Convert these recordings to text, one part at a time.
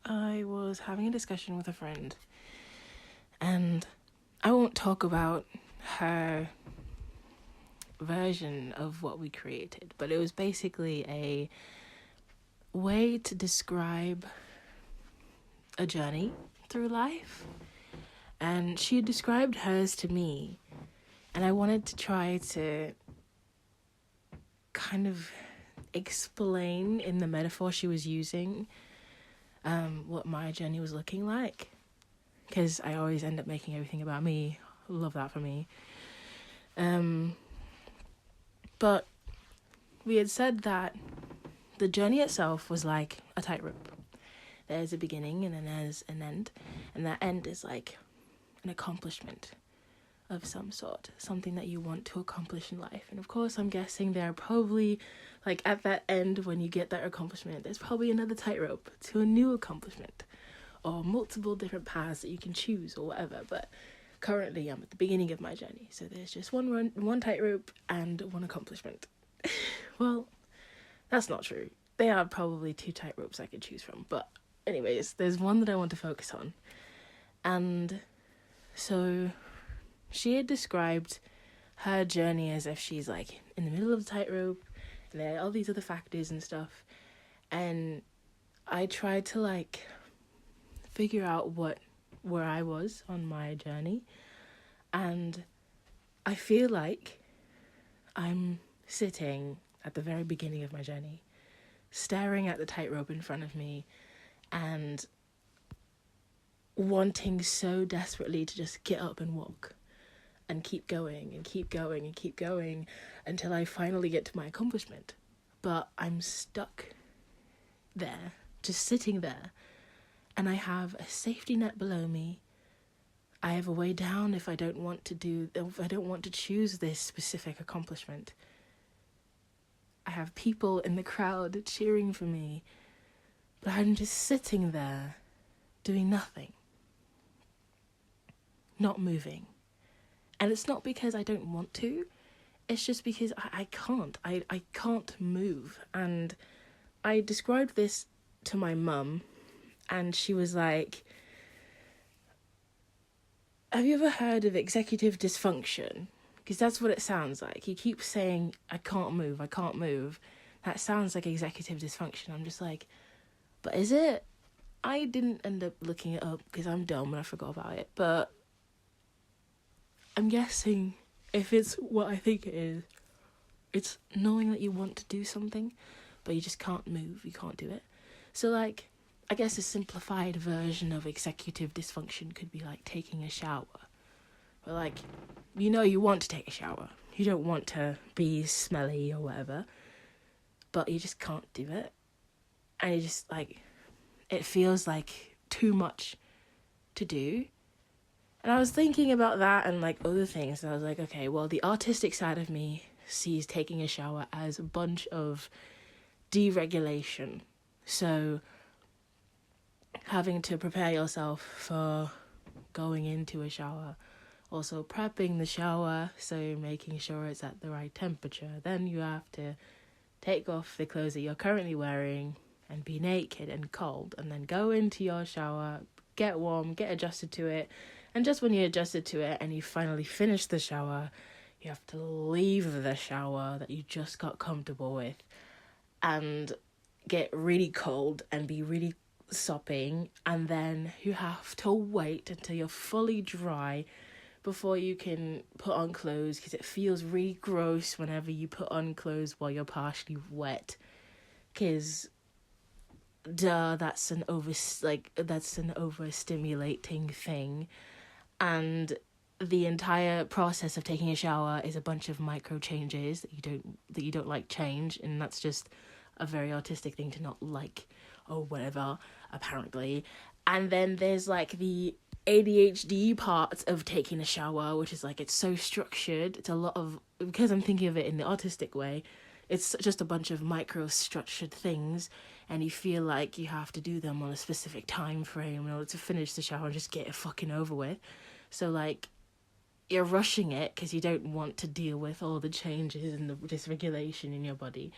I was having a discussion with a friend, and I won't talk about her version of what we created, but it was basically a way to describe a journey through life. And she described hers to me, and I wanted to try to kind of explain in the metaphor she was using what my journey was looking like, because I always end up making everything about me. Love that for me. But we had said that the journey itself was like a tightrope. There's a beginning and then there's an end, and that end is like an accomplishment of some sort, something that you want to accomplish in life. And of course, I'm guessing there are probably, like, at that end, when you get that accomplishment, there's probably another tightrope to a new accomplishment, or multiple different paths that you can choose, or whatever. But currently, I'm at the beginning of my journey, so there's just one tightrope and one accomplishment. Well, that's not true. There are probably two tightropes I could choose from, but anyways, there's one that I want to focus on. And so she had described her journey as if she's like in the middle of the tightrope, and there are all these other factors and stuff. And I tried to like figure out where I was on my journey. And I feel like I'm sitting at the very beginning of my journey, staring at the tightrope in front of me and wanting so desperately to just get up and walk and keep going and keep going and keep going until I finally get to my accomplishment. But I'm stuck there, just sitting there, and I have a safety net below me. I have a way down if I don't want to choose this specific accomplishment. I have people in the crowd cheering for me, but I'm just sitting there doing nothing, not moving. And it's not because I don't want to, it's just because I can't. I can't move. And I described this to my mum, and she was like, have you ever heard of executive dysfunction? Because that's what it sounds like. You keep saying, I can't move. That sounds like executive dysfunction. I'm just like, but is it? I didn't end up looking it up because I'm dumb and I forgot about it. But I'm guessing if it's what I think it is, it's knowing that you want to do something, but you just can't move. You can't do it. So, like, I guess a simplified version of executive dysfunction could be like taking a shower. Or like, you know you want to take a shower. You don't want to be smelly or whatever, but you just can't do it. And you just, like, it feels like too much to do. And I was thinking about that and, like, other things. And I was like, okay, well, the artistic side of me sees taking a shower as a bunch of deregulation. So having to prepare yourself for going into a shower, also prepping the shower, so making sure it's at the right temperature. Then you have to take off the clothes that you're currently wearing and be naked and cold, and then go into your shower, get warm, get adjusted to it. And just when you're adjusted to it and you finally finish the shower, you have to leave the shower that you just got comfortable with and get really cold and be really sopping, and then you have to wait until you're fully dry before you can put on clothes, because it feels really gross whenever you put on clothes while you're partially wet, because that's an overstimulating thing. And the entire process of taking a shower is a bunch of micro changes that you don't like change, and that's just a very artistic thing to not like or whatever, apparently. And then there's like the ADHD part of taking a shower, which is like, it's so structured. It's a lot of, because I'm thinking of it in the artistic way, it's just a bunch of micro structured things, and you feel like you have to do them on a specific time frame in order to finish the shower and just get it fucking over with. So like, you're rushing it because you don't want to deal with all the changes and the dysregulation in your body.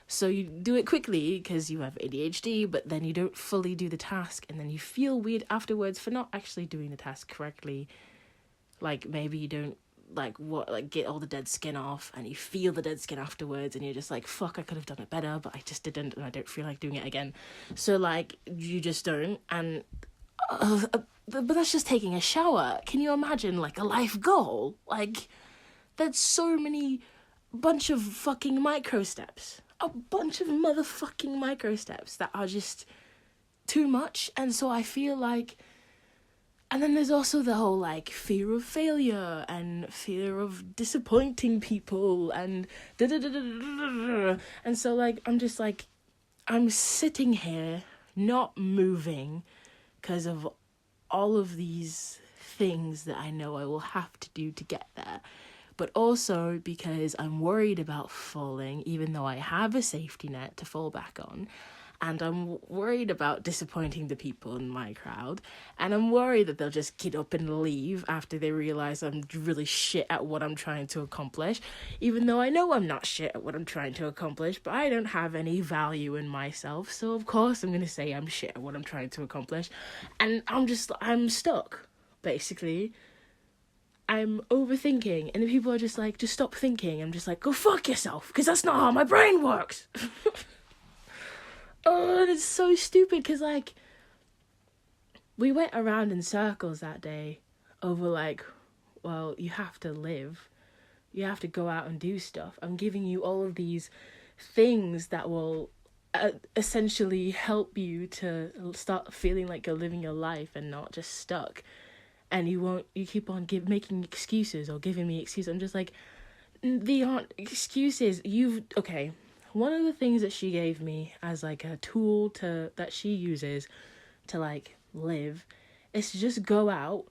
So you do it quickly because you have ADHD, but then you don't fully do the task, and then you feel weird afterwards for not actually doing the task correctly. Like, maybe you don't, get all the dead skin off, and you feel the dead skin afterwards, and you're just like, fuck, I could have done it better, but I just didn't, and I don't feel like doing it again. So, you just don't, and... but that's just taking a shower. Can you imagine, a life goal? That's so many... bunch of fucking micro steps. A bunch of motherfucking micro steps that are just too much. And so I feel like... And then there's also the whole, fear of failure and fear of disappointing people and da-da-da-da-da-da-da. And so, I'm just, I'm sitting here not moving because of all of these things that I know I will have to do to get there. But also because I'm worried about falling, even though I have a safety net to fall back on. And I'm worried about disappointing the people in my crowd. And I'm worried that they'll just get up and leave after they realize I'm really shit at what I'm trying to accomplish. Even though I know I'm not shit at what I'm trying to accomplish, but I don't have any value in myself. So of course I'm going to say I'm shit at what I'm trying to accomplish. And I'm stuck, basically. I'm overthinking, and the people are just just stop thinking. I'm just go fuck yourself, because that's not how my brain works. Oh, and it's so stupid, because, we went around in circles that day over, well, you have to live. You have to go out and do stuff. I'm giving you all of these things that will essentially help you to start feeling like you're living your life and not just stuck. And you keep on making excuses or giving me excuses. I'm just they aren't excuses. Okay. One of the things that she gave me as a tool that she uses to live is to just go out,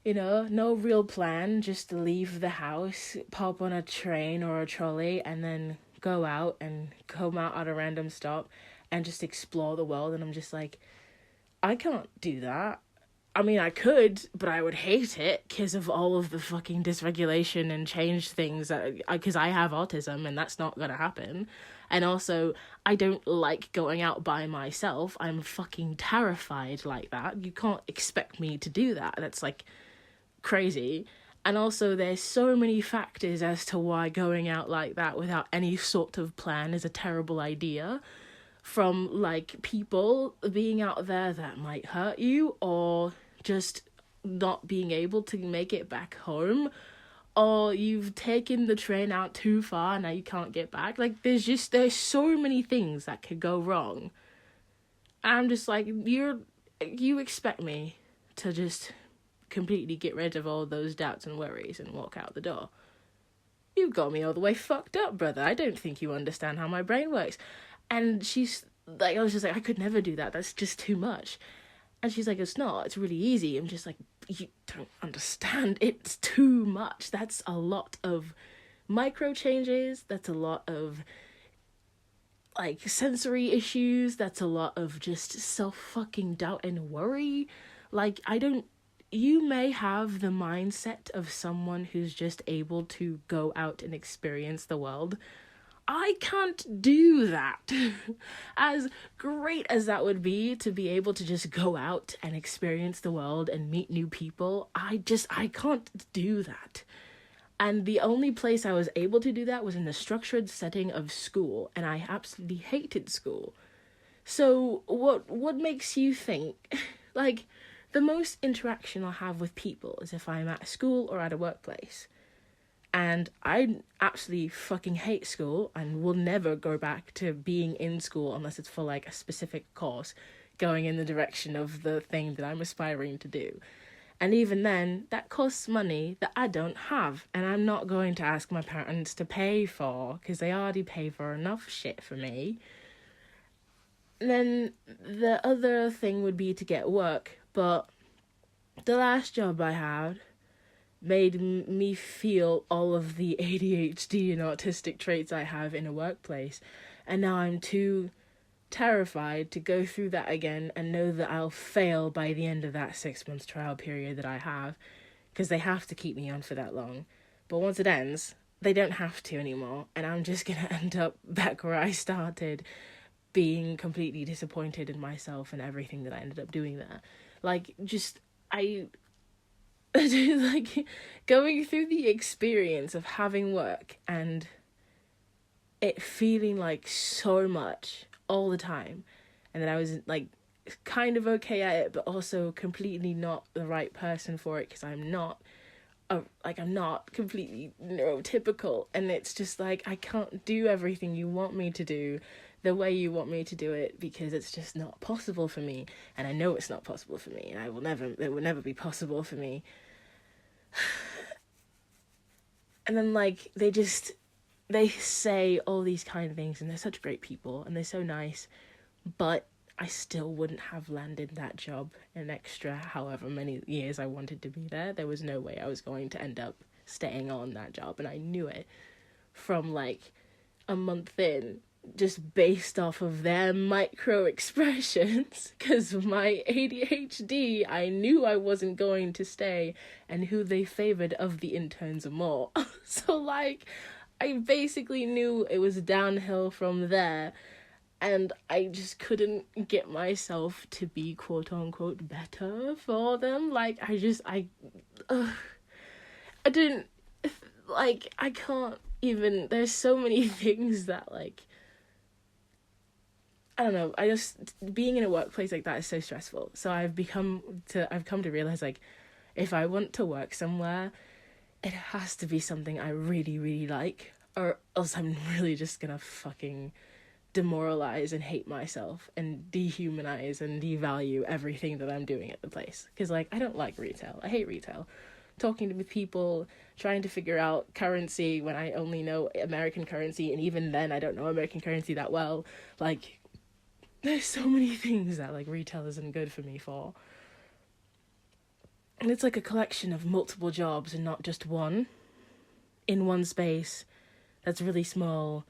no real plan, just leave the house, pop on a train or a trolley, and then go out and come out at a random stop and just explore the world. And I'm just I can't do that. I mean, I could, but I would hate it because of all of the fucking dysregulation and change things, because I have autism and that's not going to happen. And also, I don't like going out by myself. I'm fucking terrified like that. You can't expect me to do that. That's crazy. And also, there's so many factors as to why going out like that without any sort of plan is a terrible idea. From people being out there that might hurt you, or just not being able to make it back home, or you've taken the train out too far and now you can't get back. There's so many things that could go wrong. And I'm just you expect me to just completely get rid of all those doubts and worries and walk out the door. You've got me all the way fucked up, brother. I don't think you understand how my brain works. And she's I was just I could never do that. That's just too much. And she's it's not. It's really easy. I'm just you don't understand. It's too much. That's a lot of micro changes. That's a lot of sensory issues. That's a lot of just self-fucking doubt and worry. You may have the mindset of someone who's just able to go out and experience the world. I can't do that. As great as that would be to be able to just go out and experience the world and meet new people, I can't do that. And the only place I was able to do that was in the structured setting of school, and I absolutely hated school. So what makes you think, the most interaction I'll have with people is if I'm at school or at a workplace. And I absolutely fucking hate school and will never go back to being in school unless it's for a specific course going in the direction of the thing that I'm aspiring to do. And even then, that costs money that I don't have. And I'm not going to ask my parents to pay for, because they already pay for enough shit for me. And then the other thing would be to get work. But the last job I had made me feel all of the ADHD and autistic traits I have in a workplace. And now I'm too terrified to go through that again and know that I'll fail by the end of that 6-month trial period that I have, because they have to keep me on for that long. But once it ends, they don't have to anymore, and I'm just gonna end up back where I started, being completely disappointed in myself and everything that I ended up doing there. Like, just, like, going through the experience of having work and it feeling like so much all the time, and that I was, like, kind of okay at it, but also completely not the right person for it, because I'm not completely neurotypical, and it's just like, I can't do everything you want me to do the way you want me to do it, because it's just not possible for me, and I know it's not possible for me, and it will never be possible for me. And then, like, they say all these kind of things, and they're such great people, and they're so nice, but I still wouldn't have landed that job an extra however many years I wanted to be there. There was no way I was going to end up staying on that job, and I knew it from, like, a month in, just based off of their micro expressions, because my ADHD, I knew I wasn't going to stay, and who they favored of the interns more. So, like, I basically knew it was downhill from there, and I just couldn't get myself to be quote unquote better for them. Like, I didn't, like, I can't even, there's so many things that, like, I don't know, being in a workplace like that is so stressful. So I've come to realize, like, if I want to work somewhere, it has to be something I really, really like, or else I'm really just gonna fucking demoralize and hate myself and dehumanize and devalue everything that I'm doing at the place. Because, like, I don't like retail. I hate retail. Talking to people, trying to figure out currency when I only know American currency, and even then I don't know American currency that well. Like, there's so many things that, like, retail isn't good for me for. And it's like a collection of multiple jobs and not just one, in one space that's really small.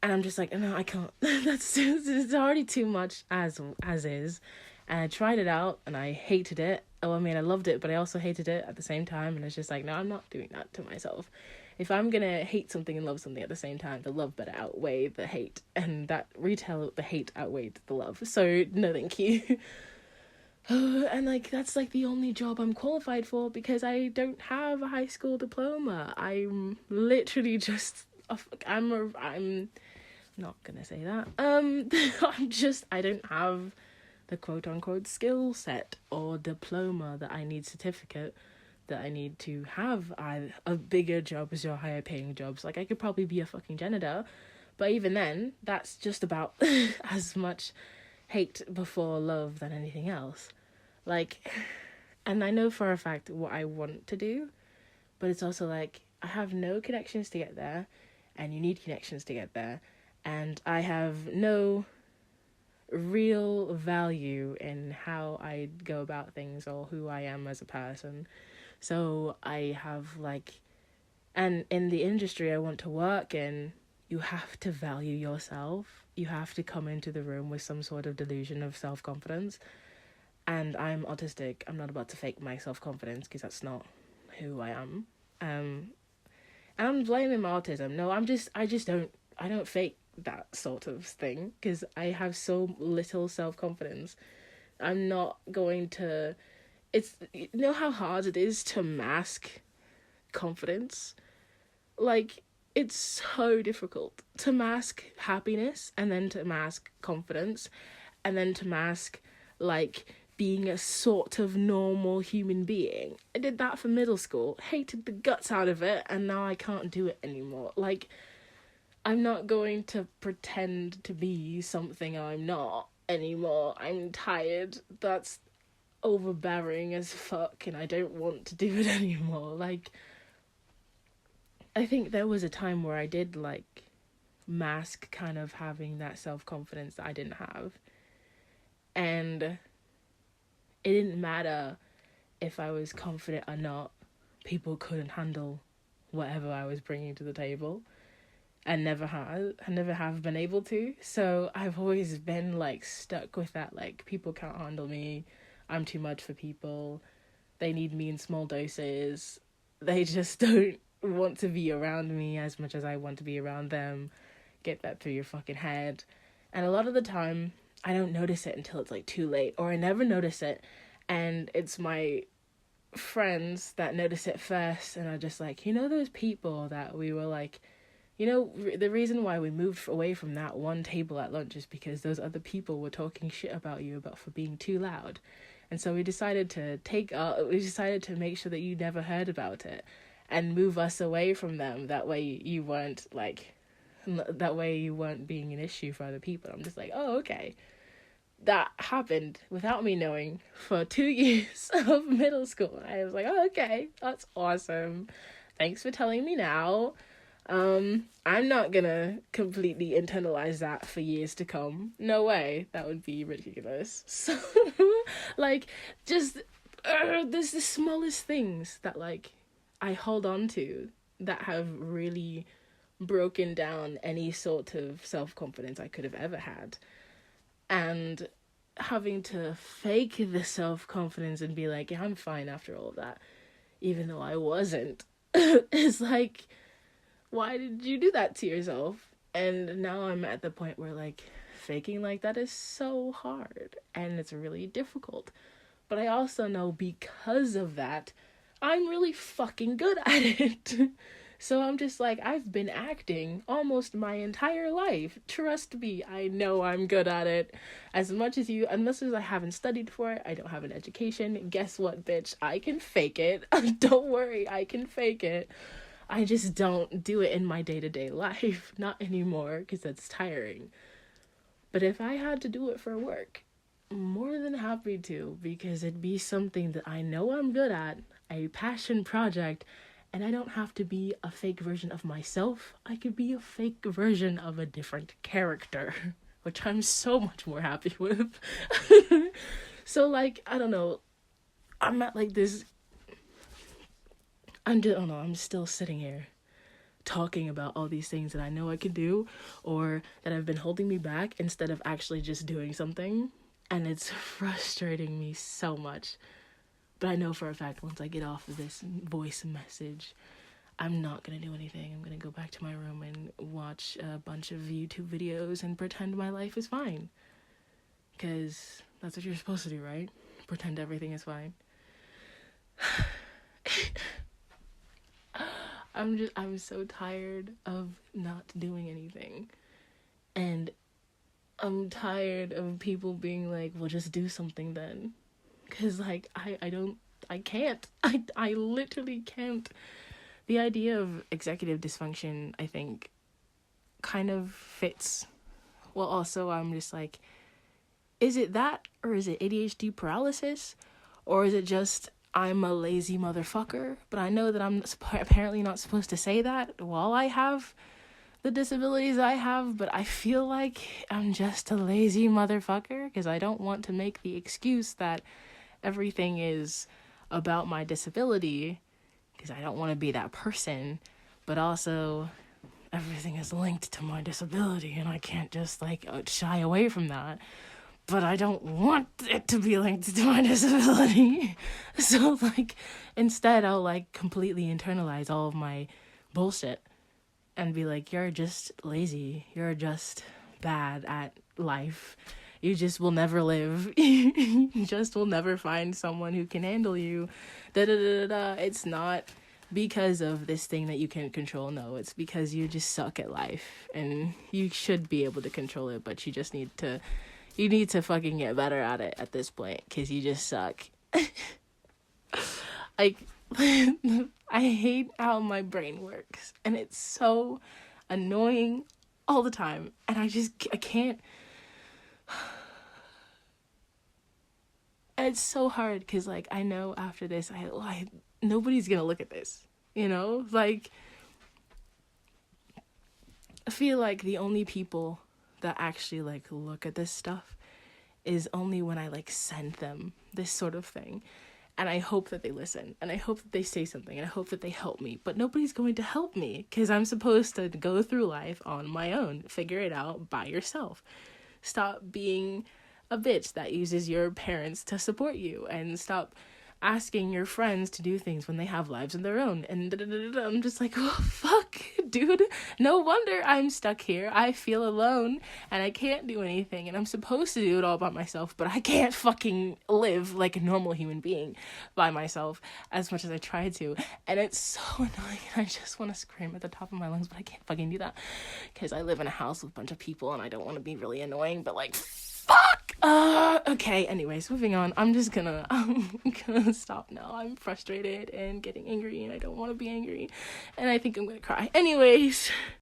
And I'm just like, no, I can't. It's already too much as is. And I tried it out, and I hated it. Oh, I mean, I loved it, but I also hated it at the same time. And it's just like, no, I'm not doing that to myself. If I'm going to hate something and love something at the same time, the love better outweigh the hate. And that retail, the hate outweighed the love. So, no, thank you. And, like, that's, like, the only job I'm qualified for, because I don't have a high school diploma. I'm literally just... I'm not gonna say that. I don't have the quote-unquote skill set or diploma that I need, certificate that I need to have a bigger jobs or higher paying jobs. Like, I could probably be a fucking janitor, but even then, that's just about as much hate before love than anything else. Like, and I know for a fact what I want to do, but it's also like, I have no connections to get there, and you need connections to get there, and I have no real value in how I go about things or who I am as a person. So I have, like, and in the industry I want to work in, you have to value yourself. You have to come into the room with some sort of delusion of self-confidence. And I'm autistic. I'm not about to fake my self-confidence, because that's not who I am. And I'm blaming my autism. No, I don't fake that sort of thing, because I have so little self-confidence. I'm not going to, you know how hard it is to mask confidence? Like, it's so difficult to mask happiness, and then to mask confidence, and then to mask, like, being a sort of normal human being. I did that for middle school, hated the guts out of it, and now I can't do it anymore. Like, I'm not going to pretend to be something I'm not anymore. I'm tired. That's overbearing as fuck, and I don't want to do it anymore. Like, I think there was a time where I did, like, mask kind of having that self-confidence that I didn't have. And it didn't matter if I was confident or not. People couldn't handle whatever I was bringing to the table. I never have been able to. So I've always been, like, stuck with that, like, people can't handle me. I'm too much for people. They need me in small doses. They just don't want to be around me as much as I want to be around them. Get that through your fucking head. And a lot of the time, I don't notice it until it's like too late, or I never notice it, and it's my friends that notice it first and are just like, those people that we were like, the reason why we moved away from that one table at lunch is because those other people were talking shit about you for being too loud. And so we decided to make sure that you never heard about it and move us away from them. That way you weren't being an issue for other people. I'm just like, oh, okay. That happened without me knowing for 2 years of middle school. I was like, oh, okay, that's awesome. Thanks for telling me now. I'm not gonna completely internalize that for years to come. No way. That would be ridiculous. So, there's the smallest things that, I hold on to that have really broken down any sort of self-confidence I could have ever had. And having to fake the self-confidence and be like, yeah, I'm fine after all of that, even though I wasn't, is like, why did you do that to yourself? And now I'm at the point where, faking like that is so hard, and it's really difficult. But I also know because of that, I'm really fucking good at it. So I'm just like, I've been acting almost my entire life. Trust me, I know I'm good at it. Unless as I haven't studied for it, I don't have an education. Guess what, bitch? I can fake it. Don't worry, I can fake it. I just don't do it in my day-to-day life. Not anymore, because that's tiring. But if I had to do it for work, I'm more than happy to, because it'd be something that I know I'm good at, a passion project, and I don't have to be a fake version of myself. I could be a fake version of a different character, which I'm so much more happy with. So, I don't know. I'm at, this... I'm still sitting here talking about all these things that I know I can do, or that have been holding me back, instead of actually just doing something. And it's frustrating me so much. But I know for a fact, once I get off of this voice message, I'm not going to do anything. I'm going to go back to my room and watch a bunch of YouTube videos and pretend my life is fine. Because that's what you're supposed to do, right? Pretend everything is fine. I'm so tired of not doing anything. And I'm tired of people being like, well, just do something then. Because, I can't. I literally can't. The idea of executive dysfunction, I think, kind of fits. Well, also, I'm just like, is it that? Or is it ADHD paralysis? Or is it just, I'm a lazy motherfucker? But I know that I'm apparently not supposed to say that while I have the disabilities I have, but I feel like I'm just a lazy motherfucker, because I don't want to make the excuse that everything is about my disability, because I don't want to be that person, but also everything is linked to my disability, and I can't just shy away from that. But I don't want it to be linked to my disability. So instead I'll completely internalize all of my bullshit and be like, you're just lazy, you're just bad at life, you just will never live, you just will never find someone who can handle you, It's not because of this thing that you can't control. No, it's because you just suck at life, and you should be able to control it, but you need to fucking get better at it at this point, because you just suck. I hate how my brain works, and it's so annoying all the time, and I can't. And it's so hard, because I know after this, nobody's gonna look at this, I feel like the only people that actually look at this stuff is only when I send them this sort of thing. And I hope that they listen, and I hope that they say something, and I hope that they help me. But nobody's going to help me, because I'm supposed to go through life on my own, figure it out by yourself. Stop being a bitch that uses your parents to support you, and stop asking your friends to do things when they have lives of their own. And I'm just like, oh, fuck, dude. No wonder I'm stuck here. I feel alone and I can't do anything. And I'm supposed to do it all by myself, but I can't fucking live like a normal human being by myself as much as I try to. And it's so annoying. I just want to scream at the top of my lungs, but I can't fucking do that because I live in a house with a bunch of people and I don't want to be really annoying, but like, fuck! Okay, anyways, moving on. I'm gonna stop now. I'm frustrated and getting angry and I don't want to be angry and I think I'm gonna cry. Anyways,